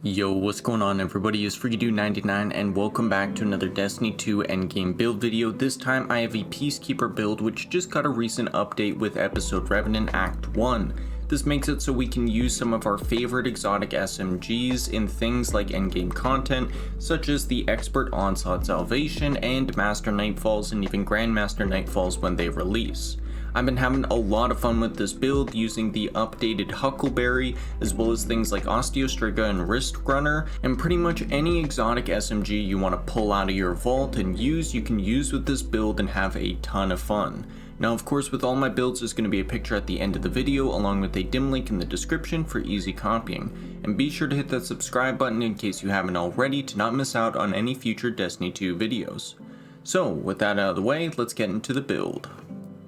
Yo, what's going on everybody, it's Freakydude99 and welcome back to another Destiny 2 Endgame build video. This time I have a Peacekeeper build which just got a recent update with episode Revenant Act 1. This makes it so we can use some of our favorite exotic SMGs in things like endgame content, such as the Expert Onslaught Salvation and Master Nightfalls and even Grandmaster Nightfalls when they release. I've been having a lot of fun with this build using the updated Huckleberry, as well as things like Osteostriga and Wrist Runner, and pretty much any exotic SMG you want to pull out of your vault and use, you can use with this build and have a ton of fun. Now of course with all my builds there's going to be a picture at the end of the video along with a dim link in the description for easy copying. And be sure to hit that subscribe button in case you haven't already to not miss out on any future Destiny 2 videos. So with that out of the way, let's get into the build.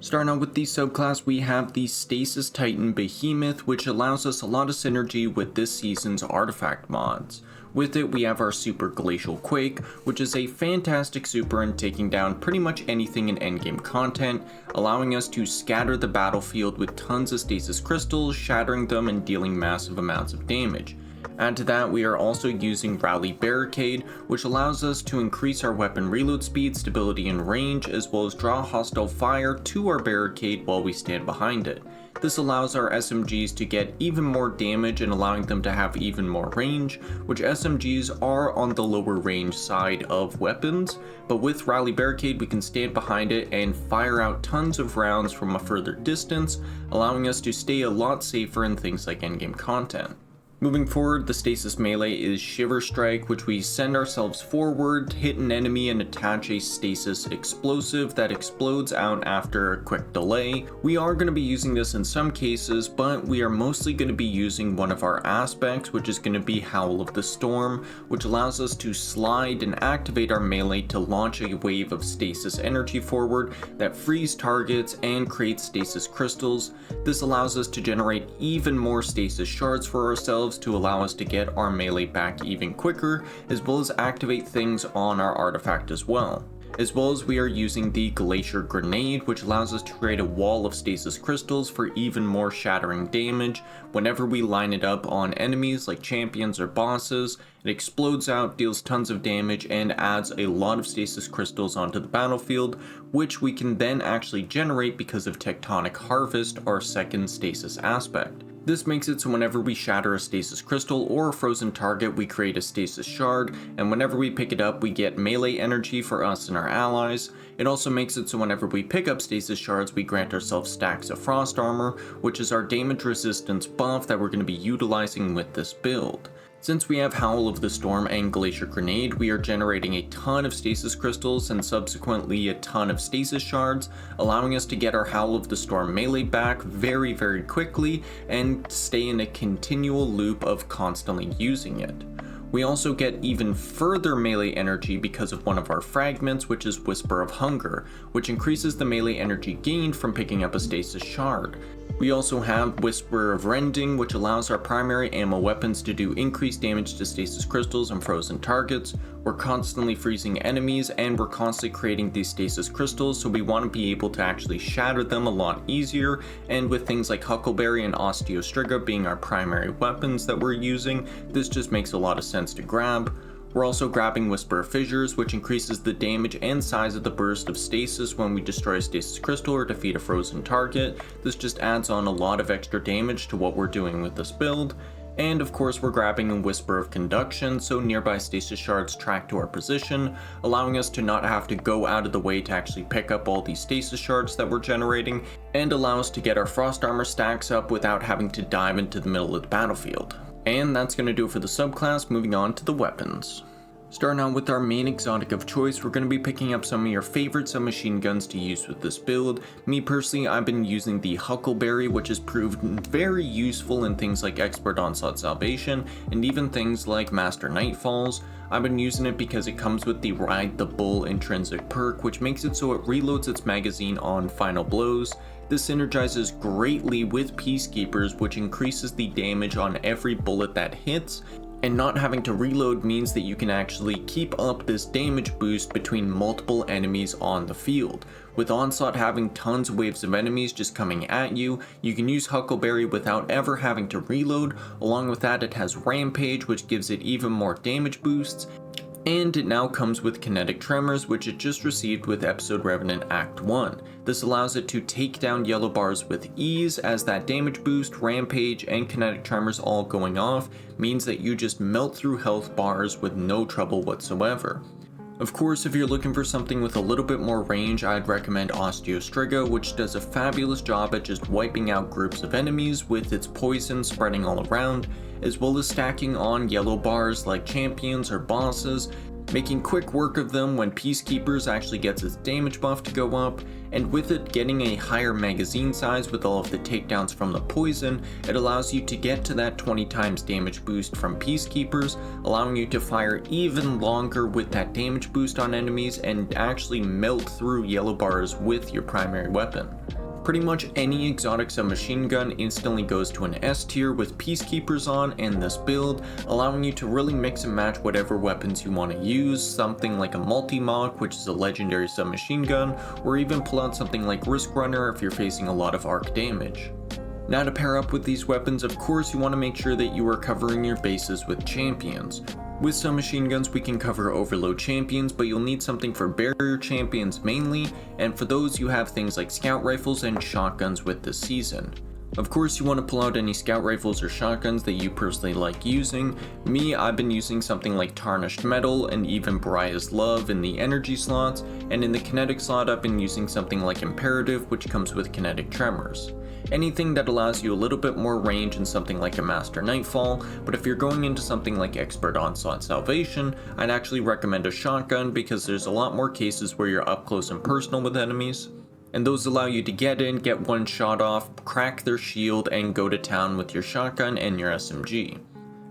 Starting out with the subclass, we have the Stasis Titan Behemoth, which allows us a lot of synergy with this season's artifact mods. With it, we have our Super Glacial Quake, which is a fantastic super in taking down pretty much anything in endgame content, allowing us to scatter the battlefield with tons of stasis crystals, shattering them and dealing massive amounts of damage. Add to that, we are also using Rally Barricade, which allows us to increase our weapon reload speed, stability, and range, as well as draw hostile fire to our barricade while we stand behind it. This allows our SMGs to get even more damage and allowing them to have even more range, which SMGs are on the lower range side of weapons, but with Rally Barricade we can stand behind it and fire out tons of rounds from a further distance, allowing us to stay a lot safer in things like endgame content. Moving forward, the Stasis melee is Shiver Strike, which we send ourselves forward, hit an enemy and attach a stasis explosive that explodes out after a quick delay. We are going to be using this in some cases, but we are mostly going to be using one of our aspects, which is going to be Howl of the Storm, which allows us to slide and activate our melee to launch a wave of stasis energy forward that frees targets and creates stasis crystals. This allows us to generate even more stasis shards for ourselves to allow us to get our melee back even quicker, as well as activate things on our artifact as well. As well as we are using the Glacier Grenade, which allows us to create a wall of stasis crystals for even more shattering damage. Whenever we line it up on enemies like champions or bosses, it explodes out, deals tons of damage, and adds a lot of stasis crystals onto the battlefield, which we can then actually generate because of Tectonic Harvest, our second stasis aspect. This makes it so whenever we shatter a stasis crystal or a frozen target, we create a stasis shard, and whenever we pick it up, we get melee energy for us and our allies. It also makes it so whenever we pick up stasis shards, we grant ourselves stacks of frost armor, which is our damage resistance buff that we're going to be utilizing with this build. Since we have Howl of the Storm and Glacier Grenade, we are generating a ton of stasis crystals and subsequently a ton of stasis shards, allowing us to get our Howl of the Storm melee back very quickly and stay in a continual loop of constantly using it. We also get even further melee energy because of one of our fragments, which is Whisper of Hunger, which increases the melee energy gained from picking up a stasis shard. We also have Whisper of Rending, which allows our primary ammo weapons to do increased damage to stasis crystals and frozen targets. We're constantly freezing enemies and we're constantly creating these stasis crystals, so we want to be able to actually shatter them a lot easier, and with things like Huckleberry and Osteostriga being our primary weapons that we're using, this just makes a lot of sense to grab. We're also grabbing Whisper of Fissures, which increases the damage and size of the burst of stasis when we destroy a stasis crystal or defeat a frozen target. This just adds on a lot of extra damage to what we're doing with this build. And of course we're grabbing a Whisper of Conduction, so nearby stasis shards track to our position, allowing us to not have to go out of the way to actually pick up all these stasis shards that we're generating, and allow us to get our frost armor stacks up without having to dive into the middle of the battlefield. And that's going to do it for the subclass. Moving on to the weapons. Starting out with our main exotic of choice, we're going to be picking up some of your favorite submachine guns to use with this build. Me personally, I've been using the Huckleberry, which has proved very useful in things like Expert Onslaught Salvation and even things like Master Nightfalls. I've been using it because it comes with the Ride the Bull intrinsic perk, which makes it so it reloads its magazine on final blows. This synergizes greatly with Peacekeepers, which increases the damage on every bullet that hits, And not having to reload means that you can actually keep up this damage boost between multiple enemies on the field. With Onslaught having tons of waves of enemies just coming at you, you can use Huckleberry without ever having to reload. Along with that, it has Rampage, which gives it even more damage boosts. And it now comes with Kinetic Tremors, which it just received with Episode Revenant Act 1. This allows it to take down yellow bars with ease, as that damage boost, Rampage, and Kinetic Tremors all going off means that you just melt through health bars with no trouble whatsoever. Of course, if you're looking for something with a little bit more range, I'd recommend Osteostriga, which does a fabulous job at just wiping out groups of enemies with its poison spreading all around, as well as stacking on yellow bars like champions or bosses, making quick work of them when Peacekeepers actually gets its damage buff to go up, and with it getting a higher magazine size with all of the takedowns from the poison, it allows you to get to that 20 times damage boost from Peacekeepers, allowing you to fire even longer with that damage boost on enemies and actually melt through yellow bars with your primary weapon. Pretty much any exotic submachine gun instantly goes to an S tier with Peacekeepers on in this build, allowing you to really mix and match whatever weapons you want to use, something like a multi-MOW, which is a legendary submachine gun, or even pull out something like Risk Runner if you're facing a lot of arc damage. Now to pair up with these weapons, of course you want to make sure that you are covering your bases with champions. With submachine guns we can cover overload champions, but you'll need something for barrier champions mainly, and for those you have things like scout rifles and shotguns with this season. Of course you want to pull out any scout rifles or shotguns that you personally like using. Me, I've been using something like Tarnished Metal and even Briar's Love in the energy slots, and in the kinetic slot I've been using something like Imperative, which comes with Kinetic Tremors. Anything that allows you a little bit more range in something like a Master Nightfall, but if you're going into something like Expert Onslaught Salvation, I'd actually recommend a shotgun because there's a lot more cases where you're up close and personal with enemies, and those allow you to get in, get one shot off, crack their shield, and go to town with your shotgun and your SMG.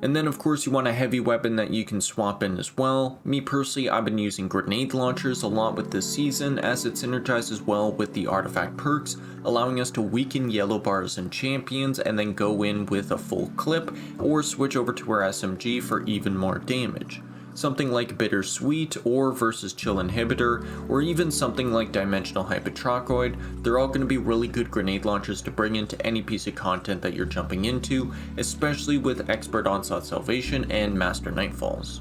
And then of course you want a heavy weapon that you can swap in as well. Me personally, I've been using grenade launchers a lot with this season, as it synergizes well with the artifact perks, allowing us to weaken yellow bars and champions and then go in with a full clip, or switch over to our SMG for even more damage. Something like Bittersweet or versus Chill Inhibitor, or even something like Dimensional Hypotrochoid, they're all going to be really good grenade launchers to bring into any piece of content that you're jumping into, especially with Expert Onslaught Salvation and Master Nightfalls.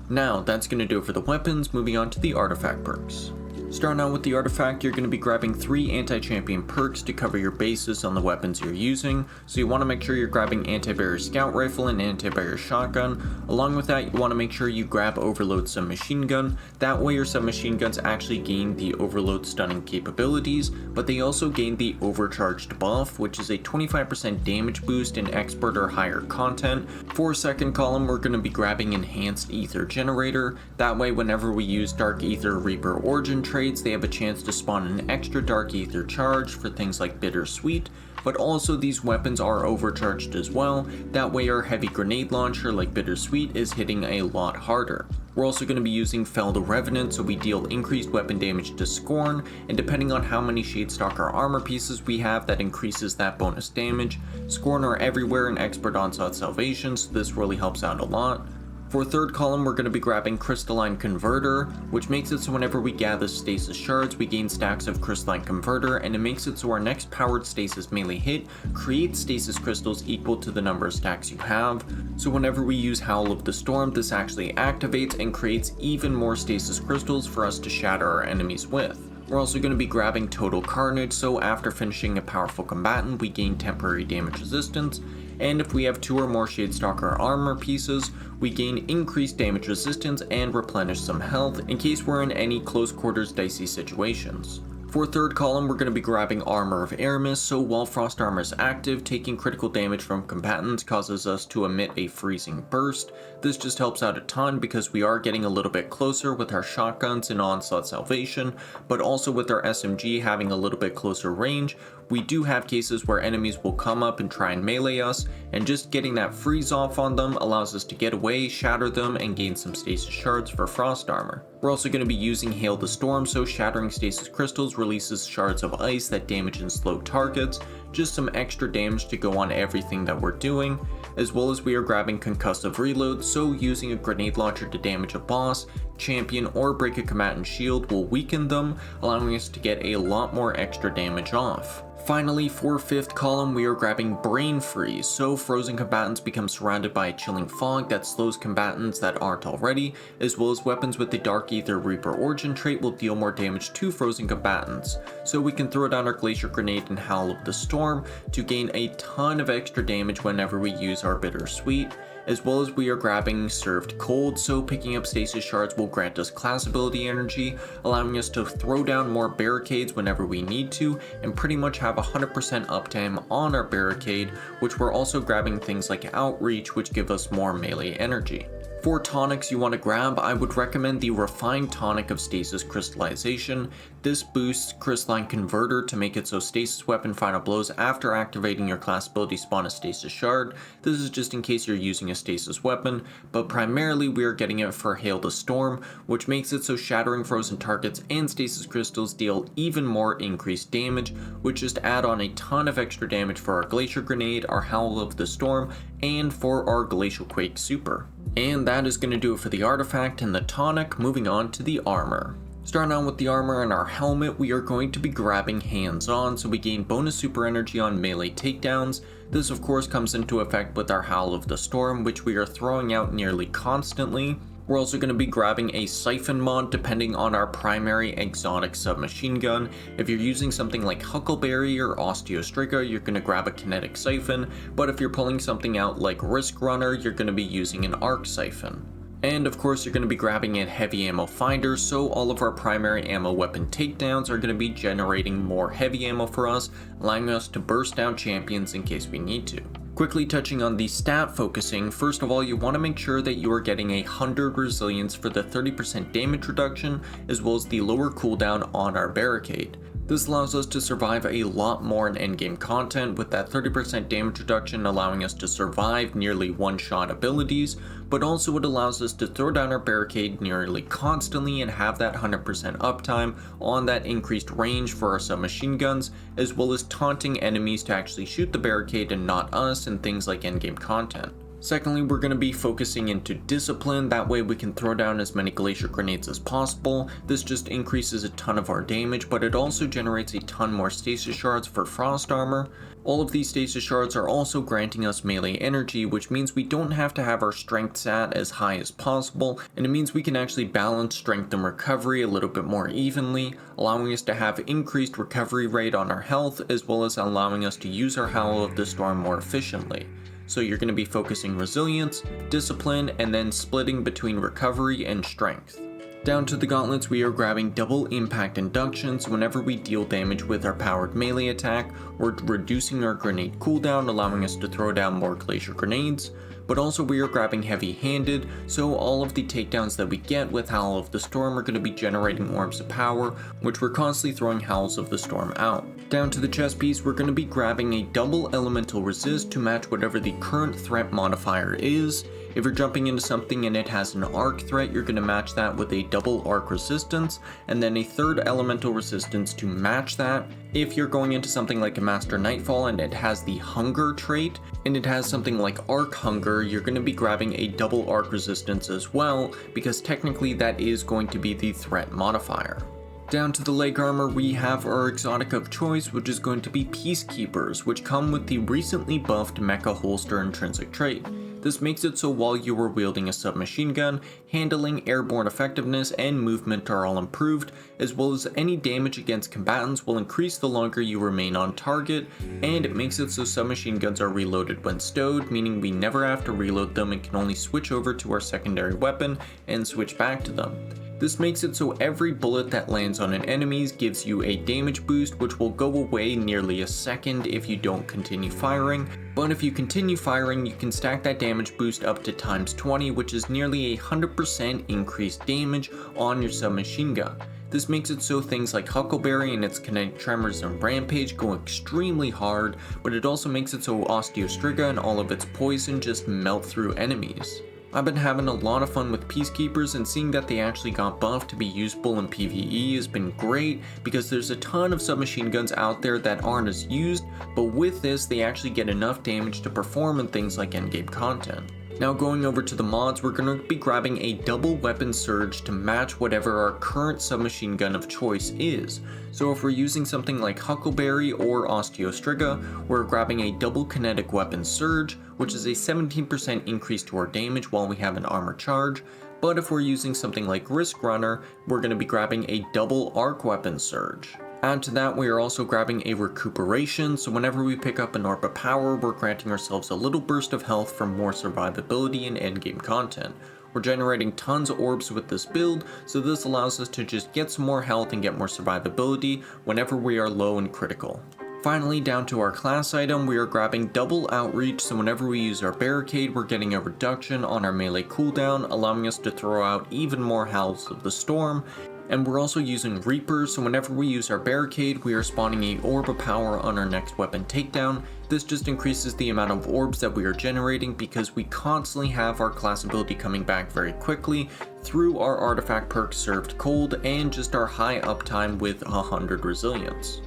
Now, that's going to do it for the weapons, moving on to the artifact perks. Starting out with the artifact, you're going to be grabbing 3 anti-champion perks to cover your bases on the weapons you're using, so you want to make sure you're grabbing anti-barrier scout rifle and anti-barrier shotgun. Along with that, you want to make sure you grab overload submachine gun. That way your submachine guns actually gain the overload stunning capabilities, but they also gain the overcharged buff, which is a 25% damage boost in expert or higher content. For second column, we're going to be grabbing enhanced ether generator. That way whenever we use dark ether reaper origin trades, they have a chance to spawn an extra dark ether charge for things like Bittersweet, but also these weapons are overcharged as well. That way our heavy grenade launcher like Bittersweet is hitting a lot harder. We're also going to be using the Revenant, so we deal increased weapon damage to Scorn, and depending on how many Shadestalker armor pieces we have, that increases that bonus damage. Scorn are everywhere in Expert Onslaught Salvation, so this really helps out a lot. For third column, we're going to be grabbing Crystalline Converter, which makes it so whenever we gather Stasis shards, we gain stacks of Crystalline Converter, and it makes it so our next powered Stasis melee hit creates Stasis crystals equal to the number of stacks you have. So whenever we use Howl of the Storm, this actually activates and creates even more Stasis crystals for us to shatter our enemies with. We're also going to be grabbing Total Carnage, so after finishing a powerful combatant, we gain temporary damage resistance, and if we have 2 or more Shadestalker armor pieces, we gain increased damage resistance and replenish some health in case we're in any close quarters dicey situations. For third column, we're going to be grabbing Armor of Aramis, so while Frost Armor is active, taking critical damage from combatants causes us to emit a freezing burst. This just helps out a ton because we are getting a little bit closer with our shotguns in Onslaught Salvation, but also with our SMG having a little bit closer range, we do have cases where enemies will come up and try and melee us, and just getting that freeze off on them allows us to get away, shatter them, and gain some Stasis shards for Frost Armor. We're also going to be using Hail the Storm, so shattering Stasis crystals releases shards of ice that damage and slow targets, just some extra damage to go on everything that we're doing, as well as we are grabbing concussive reload, so using a grenade launcher to damage a boss, champion, or break a combatant shield will weaken them, allowing us to get a lot more extra damage off. Finally, for 5th column, we are grabbing Brain Freeze, so frozen combatants become surrounded by a chilling fog that slows combatants that aren't already, as well as weapons with the Dark Ether Reaper origin trait will deal more damage to frozen combatants. So we can throw down our Glacier Grenade and Howl of the Storm to gain a ton of extra damage whenever we use our Bittersweet, as well as we are grabbing Served Cold, so picking up Stasis Shards will grant us class ability energy, allowing us to throw down more barricades whenever we need to, and pretty much have 100% uptime on our barricade, which we're also grabbing things like Outreach, which give us more melee energy. For tonics you want to grab, I would recommend the Refined Tonic of Stasis Crystallization. This boosts Crystalline Converter to make it so Stasis Weapon Final Blows after activating your class ability spawn a Stasis Shard. This is just in case you're using a Stasis weapon, but primarily we are getting it for Hail the Storm, which makes it so shattering frozen targets and Stasis Crystals deal even more increased damage, which just add on a ton of extra damage for our Glacier Grenade, our Howl of the Storm, and for our Glacial Quake Super. And that is going to do it for the artifact and the tonic. Moving on to the armor. Starting on with the armor and our helmet, we are going to be grabbing Hands On, so we gain bonus super energy on melee takedowns. This of course comes into effect with our Howl of the Storm, which we are throwing out nearly constantly. We're also going to be grabbing a Siphon mod depending on our primary exotic submachine gun. If you're using something like Huckleberry or Osteostriga, you're going to grab a kinetic siphon, but if you're pulling something out like Risk Runner, you're going to be using an arc siphon. And of course you're going to be grabbing a heavy ammo finder, so all of our primary ammo weapon takedowns are going to be generating more heavy ammo for us, allowing us to burst down champions in case we need to. Quickly touching on the stat focusing, first of all you want to make sure that you are getting 100 resilience for the 30% damage reduction, as well as the lower cooldown on our barricade. This allows us to survive a lot more in endgame content, with that 30% damage reduction allowing us to survive nearly one-shot abilities, but also it allows us to throw down our barricade nearly constantly and have that 100% uptime on that increased range for our submachine guns, as well as taunting enemies to actually shoot the barricade and not us in things like endgame content. Secondly, we're going to be focusing into discipline, that way we can throw down as many glacier grenades as possible. This just increases a ton of our damage, but it also generates a ton more stasis shards for frost armor. All of these stasis shards are also granting us melee energy, which means we don't have to have our strength stat as high as possible, and it means we can actually balance strength and recovery a little bit more evenly, allowing us to have increased recovery rate on our health, as well as allowing us to use our Howl of the Storm more efficiently. So you're going to be focusing resilience, discipline, and then splitting between recovery and strength. Down to the gauntlets, we are grabbing double impact induction, so whenever we deal damage with our powered melee attack, we're reducing our grenade cooldown, allowing us to throw down more glacier grenades. But also we are grabbing heavy handed, so all of the takedowns that we get with Howl of the Storm are going to be generating orbs of power, which we're constantly throwing Howls of the Storm out. Down to the chest piece, we're going to be grabbing a double elemental resist to match whatever the current threat modifier is. If you're jumping into something and it has an arc threat, you're going to match that with a double arc resistance, and then a third elemental resistance to match that. If you're going into something like a Master Nightfall and it has the hunger trait, and it has something like arc hunger, you're going to be grabbing a double arc resistance as well, because technically that is going to be the threat modifier. Down to the leg armor, we have our exotic of choice, which is going to be Peacekeepers, which come with the recently buffed Mecha Holster intrinsic trait. This makes it so while you are wielding a submachine gun, handling, airborne effectiveness, and movement are all improved, as well as any damage against combatants will increase the longer you remain on target, and it makes it so submachine guns are reloaded when stowed, meaning we never have to reload them and can only switch over to our secondary weapon and switch back to them. This makes it so every bullet that lands on an enemy gives you a damage boost, which will go away nearly a second if you don't continue firing, but if you continue firing you can stack that damage boost up to times 20, which is nearly 100% increased damage on your submachine gun. This makes it so things like Huckleberry and its kinetic tremors and rampage go extremely hard, but it also makes it so Osteostriga and all of its poison just melt through enemies. I've been having a lot of fun with Peacekeepers, and seeing that they actually got buffed to be usable in PvE has been great because there's a ton of submachine guns out there that aren't as used, but with this they actually get enough damage to perform in things like endgame content. Now going over to the mods, we're going to be grabbing a double weapon surge to match whatever our current submachine gun of choice is. So if we're using something like Huckleberry or Osteostriga, we're grabbing a double kinetic weapon surge, which is a 17% increase to our damage while we have an armor charge. But if we're using something like Risk Runner, we're going to be grabbing a double arc weapon surge. Add to that, we are also grabbing a recuperation, so whenever we pick up an orb of power, we're granting ourselves a little burst of health for more survivability in endgame content. We're generating tons of orbs with this build, so this allows us to just get some more health and get more survivability whenever we are low and critical. Finally, down to our class item, we are grabbing double outreach, so whenever we use our barricade, we're getting a reduction on our melee cooldown, allowing us to throw out even more Howls of the Storm. And we're also using Reapers, so whenever we use our barricade, we are spawning a orb of power on our next weapon takedown. This just increases the amount of orbs that we are generating because we constantly have our class ability coming back very quickly through our artifact perk Served Cold and just our high uptime with 100 resilience.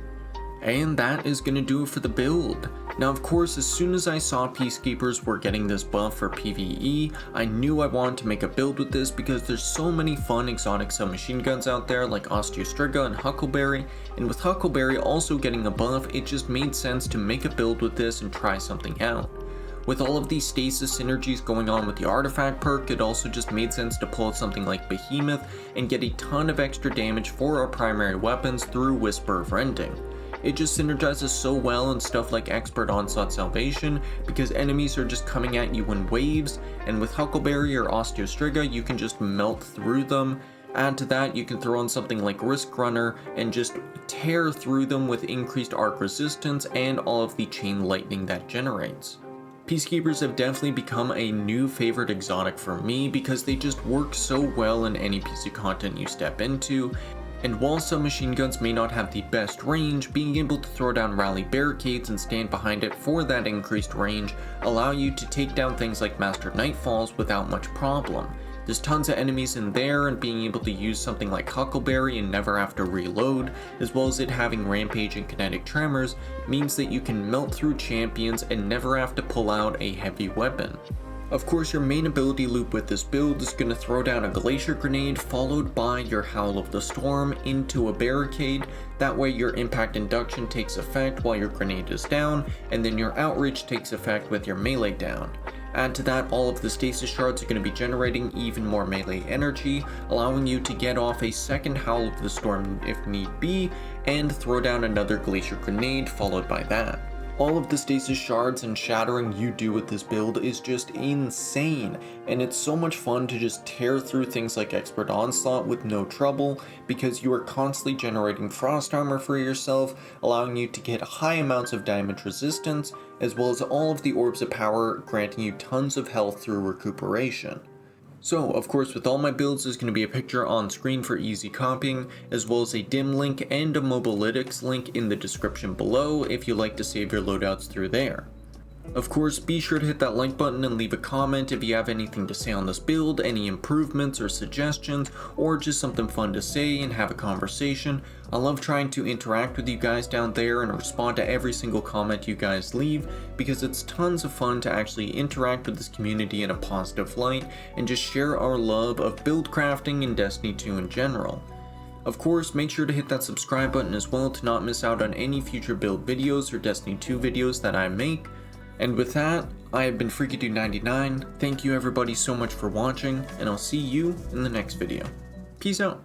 And that is going to do it for the build. Now of course, as soon as I saw Peacekeepers were getting this buff for PvE, I knew I wanted to make a build with this because there's so many fun exotic submachine guns out there like Osteostriga and Huckleberry, and with Huckleberry also getting a buff, it just made sense to make a build with this and try something out. With all of these Stasis synergies going on with the artifact perk, it also just made sense to pull out something like Behemoth and get a ton of extra damage for our primary weapons through Whisper of Rending. It just synergizes so well in stuff like Expert Onslaught Salvation because enemies are just coming at you in waves, and with Huckleberry or Osteostriga you can just melt through them. Add to that, you can throw on something like Risk Runner and just tear through them with increased arc resistance and all of the chain lightning that generates. Peacekeepers have definitely become a new favorite exotic for me because they just work so well in any piece of content you step into. And while submachine guns may not have the best range, being able to throw down rally barricades and stand behind it for that increased range allow you to take down things like Master Nightfalls without much problem. There's tons of enemies in there, and being able to use something like Huckleberry and never have to reload, as well as it having Rampage and Kinetic Tremors, means that you can melt through champions and never have to pull out a heavy weapon. Of course, your main ability loop with this build is going to throw down a Glacier Grenade followed by your Howl of the Storm into a barricade. That way your Impact Induction takes effect while your grenade is down, and then your Outreach takes effect with your melee down. Add to that, all of the Stasis shards are going to be generating even more melee energy, allowing you to get off a second Howl of the Storm if need be, and throw down another Glacier Grenade followed by that. All of the Stasis shards and shattering you do with this build is just insane, and it's so much fun to just tear through things like Expert Onslaught with no trouble because you are constantly generating frost armor for yourself, allowing you to get high amounts of damage resistance, as well as all of the orbs of power granting you tons of health through recuperation. So, of course, with all my builds, there's going to be a picture on screen for easy copying, as well as a dim link and a Mobalytics link in the description below if you like to save your loadouts through there. Of course, be sure to hit that like button and leave a comment if you have anything to say on this build, any improvements or suggestions, or just something fun to say and have a conversation. I love trying to interact with you guys down there and respond to every single comment you guys leave, because it's tons of fun to actually interact with this community in a positive light and just share our love of build crafting and Destiny 2 in general. Of course, make sure to hit that subscribe button as well to not miss out on any future build videos or Destiny 2 videos that I make. And with that, I have been FreakyDude99, thank you everybody so much for watching, and I'll see you in the next video. Peace out.